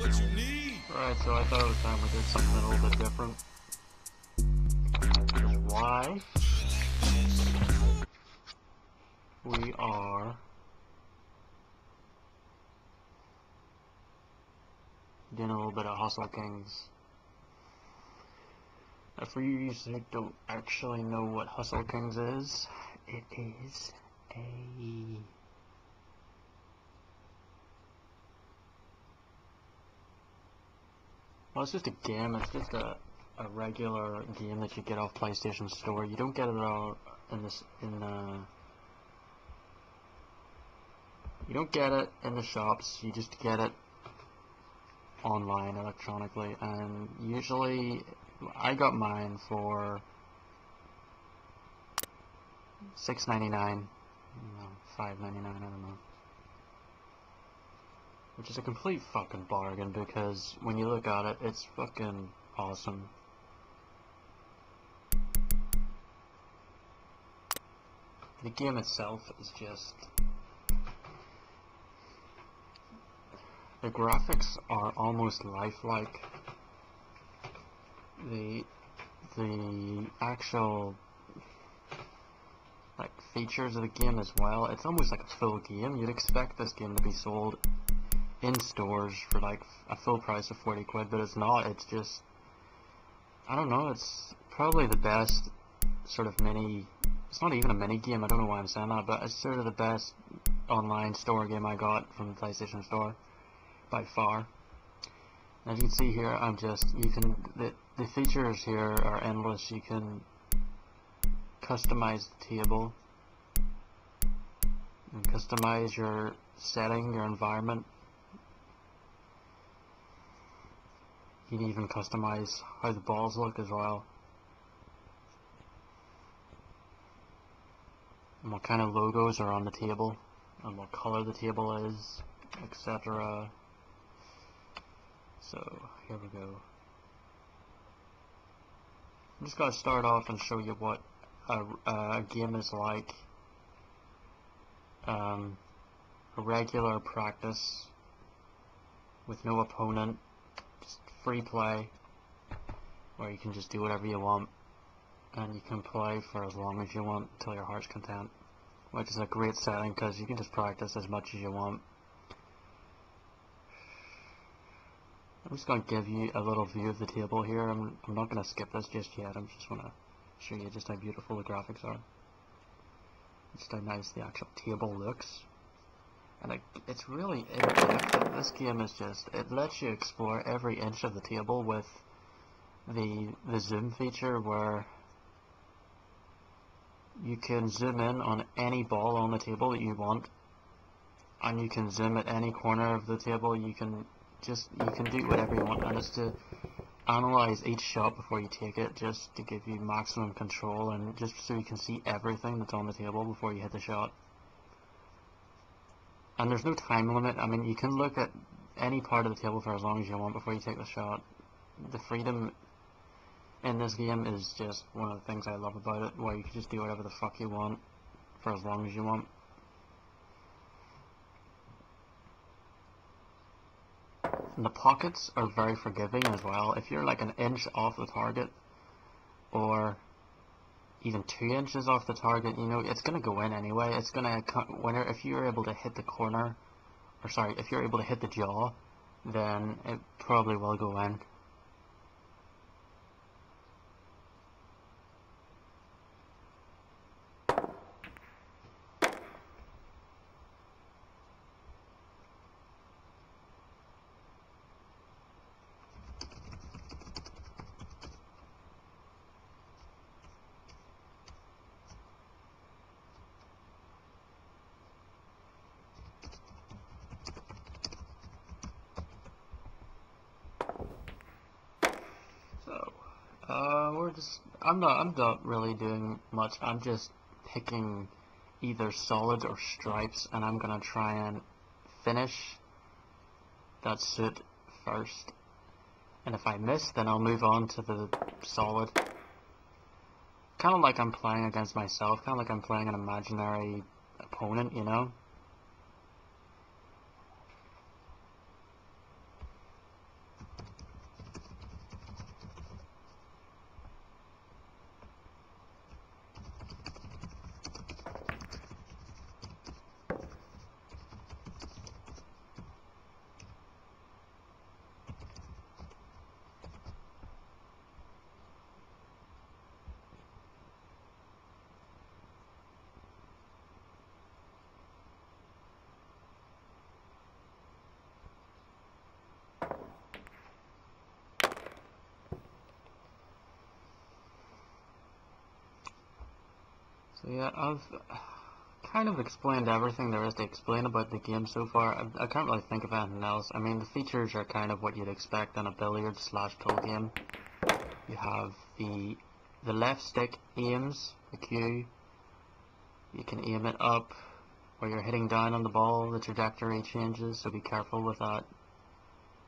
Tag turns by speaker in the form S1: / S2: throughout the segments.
S1: Right, so I thought it was time we did something a little bit different. Which is why we are doing a little bit of Hustle Kings. Now, for you who don't actually know what Hustle Kings is, it is a... well, it's just a game. It's just a regular game that you get off PlayStation Store. You don't get it all in this you don't get it in the shops. You just get it online electronically, and usually I got mine for $6.99, no, $5.99, I don't know. Which is a complete fucking bargain, because when you look at it, it's fucking awesome. The game itself is just... the graphics are almost lifelike. The actual like features of the game as well, it's almost like a full game. You'd expect this game to be sold in stores for like a full price of 40 quid, but it's not. It's just, I don't know, it's probably the best sort of mini, it's not even a mini game, I don't know why I'm saying that, but it's sort of the best online store game I got from the PlayStation Store by far. As you can see here, I'm just, you can, the features here are endless. You can customize the table, and customize your setting, your environment. You can even customize how the balls look as well, and what kind of logos are on the table, and what color the table is, etc. So here we go. I'm just going to start off and show you what a game is like. A regular practice with no opponent, just free play, where you can just do whatever you want, and you can play for as long as you want until your heart's content, which is a great setting because you can just practice as much as you want. I'm just going to give you a little view of the table here. I'm not going to skip this just yet. I just want to show you just how beautiful the graphics are. Just how nice the actual table looks. And it's really in-depth. This game is just, it lets you explore every inch of the table with the zoom feature, where you can zoom in on any ball on the table that you want, and you can zoom at any corner of the table. You can do whatever you want, and it's to analyze each shot before you take it, just to give you maximum control, and just so you can see everything that's on the table before you hit the shot. And there's no time limit. I mean, you can look at any part of the table for as long as you want before you take the shot. The freedom in this game is just one of the things I love about it, where you can just do whatever the fuck you want for as long as you want. And the pockets are very forgiving as well. If you're like an inch off the target, or even 2 inches off the target, you know, it's going to go in anyway. It's going to, if you're able to hit the corner, or sorry, if you're able to hit the jaw, then it probably will go in. I'm not really doing much. I'm just picking either solids or stripes, and I'm gonna try and finish that suit first. And if I miss, then I'll move on to the solid. Kind of like I'm playing against myself, kind of like I'm playing an imaginary opponent, you know? So yeah, I've kind of explained everything there is to explain about the game so far. I can't really think of anything else. I mean, the features are kind of what you'd expect in a billiard/pool game. You have the left stick aims the cue. You can aim it up where you're hitting down on the ball. The trajectory changes, so be careful with that.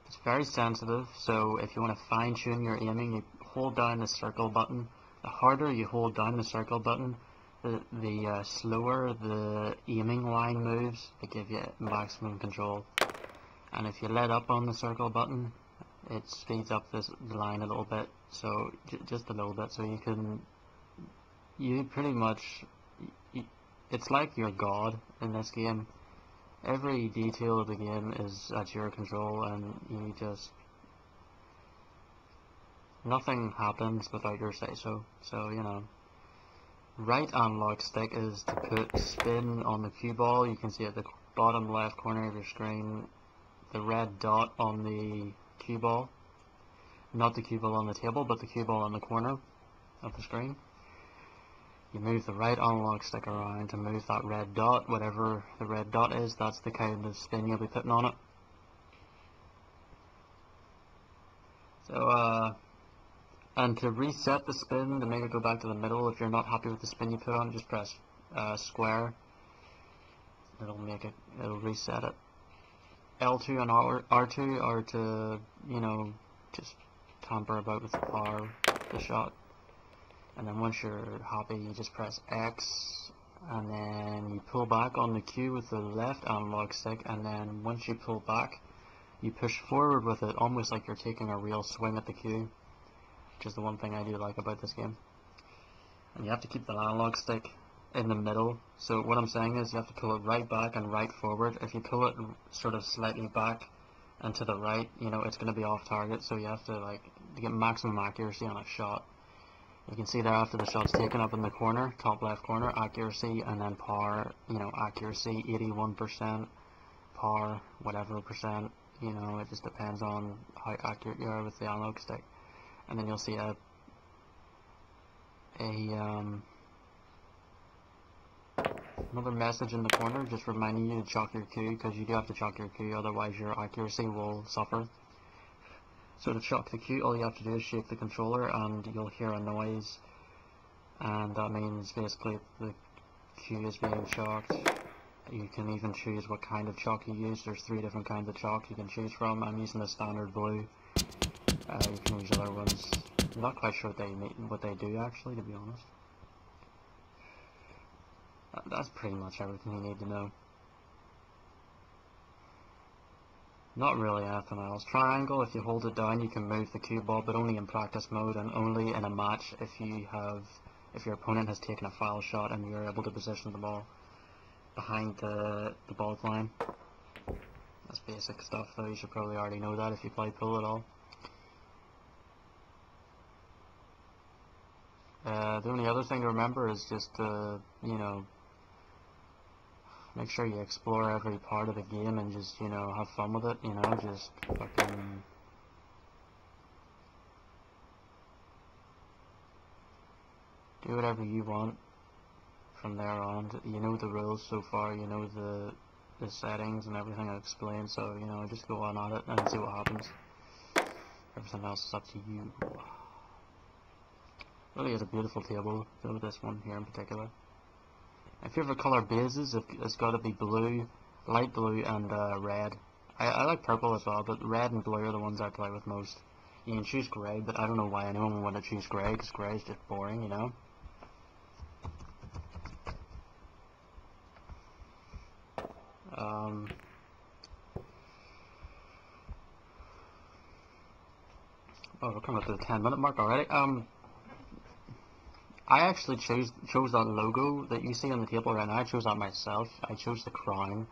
S1: It's very sensitive, so if you want to fine-tune your aiming, you hold down the circle button. The harder you hold down the circle button, the slower the aiming line moves to give you maximum control. And if you let up on the circle button, it speeds up the line a little bit, so just a little bit, so you pretty much, it's like you're God in this game. Every detail of the game is at your control, and nothing happens without your say-so. So, you know, right analog stick is to put spin on the cue ball. You can see at the bottom left corner of your screen the red dot on the cue ball. Not the cue ball on the table, but the cue ball on the corner of the screen. You move the right analog stick around to move that red dot. Whatever the red dot is, that's the kind of spin you'll be putting on it. So, and to reset the spin, to make it go back to the middle, if you're not happy with the spin you put on, just press square. It'll reset it. L2 and R2 are to, you know, just tamper about with the power of the shot. And then once you're happy, you just press X, and then you pull back on the cue with the left analog stick, and then once you pull back, you push forward with it, almost like you're taking a real swing at the cue, which is the one thing I do like about this game. And you have to keep the analog stick in the middle, so what I'm saying is you have to pull it right back and right forward. If you pull it sort of slightly back and to the right, you know, it's going to be off target, so you have to, like, to get maximum accuracy on a shot. You can see there after the shot's taken up in the corner, top left corner, accuracy, and then par, you know, accuracy 81%, par whatever percent, you know, it just depends on how accurate you are with the analog stick. And then you'll see another message in the corner just reminding you to chalk your cue, because you do have to chalk your cue, otherwise your accuracy will suffer. So to chalk the cue, all you have to do is shake the controller and you'll hear a noise, and that means basically the cue is being chalked. You can even choose what kind of chalk you use. There's 3 different kinds of chalk you can choose from. I'm using the standard blue. You can use other ones. I'm not quite sure what they do actually, to be honest. That's pretty much everything you need to know. Not really anything else. Triangle, if you hold it down you can move the cue ball, but only in practice mode and only in a match if your opponent has taken a foul shot and you're able to position the ball behind the ball line. That's basic stuff though, you should probably already know that if you play pool at all. The only other thing to remember is just to, you know, make sure you explore every part of the game and just, you know, have fun with it, you know, just fucking do whatever you want from there on. You know the rules so far, you know the settings and everything I explained, so, you know, just go on at it and see what happens. Everything else is up to you. Really is a beautiful table, though, this one here in particular. My favorite color bases, it's got to be blue, light blue, and red. I like purple as well, but red and blue are the ones I play with most. You can choose grey, but I don't know why anyone would want to choose grey, because grey is just boring, you know? Oh, we're coming up to the 10-minute mark already. I actually chose that logo that you see on the table right now. I chose that myself. I chose the crown.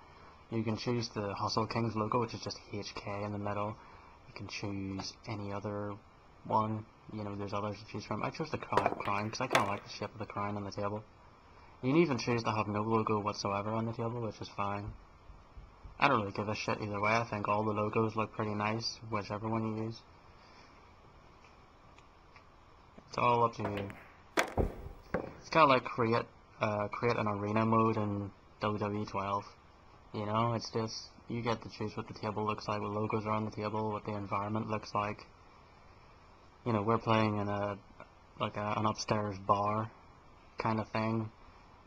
S1: You can choose the Hustle Kings logo, which is just HK in the middle. You can choose any other one. You know, there's others to choose from. I chose the crown because I kind of like the shape of the crown on the table. You can even choose to have no logo whatsoever on the table, which is fine. I don't really give a shit either way. I think all the logos look pretty nice, whichever one you use. It's all up to you. It's kind of like create create an arena mode in WWE 12. You know, it's just, you get to choose what the table looks like, what logos are on the table, what the environment looks like. You know, we're playing in an upstairs bar kind of thing.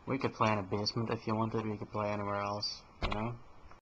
S1: We could play in a basement if you wanted, we could play anywhere else, you know?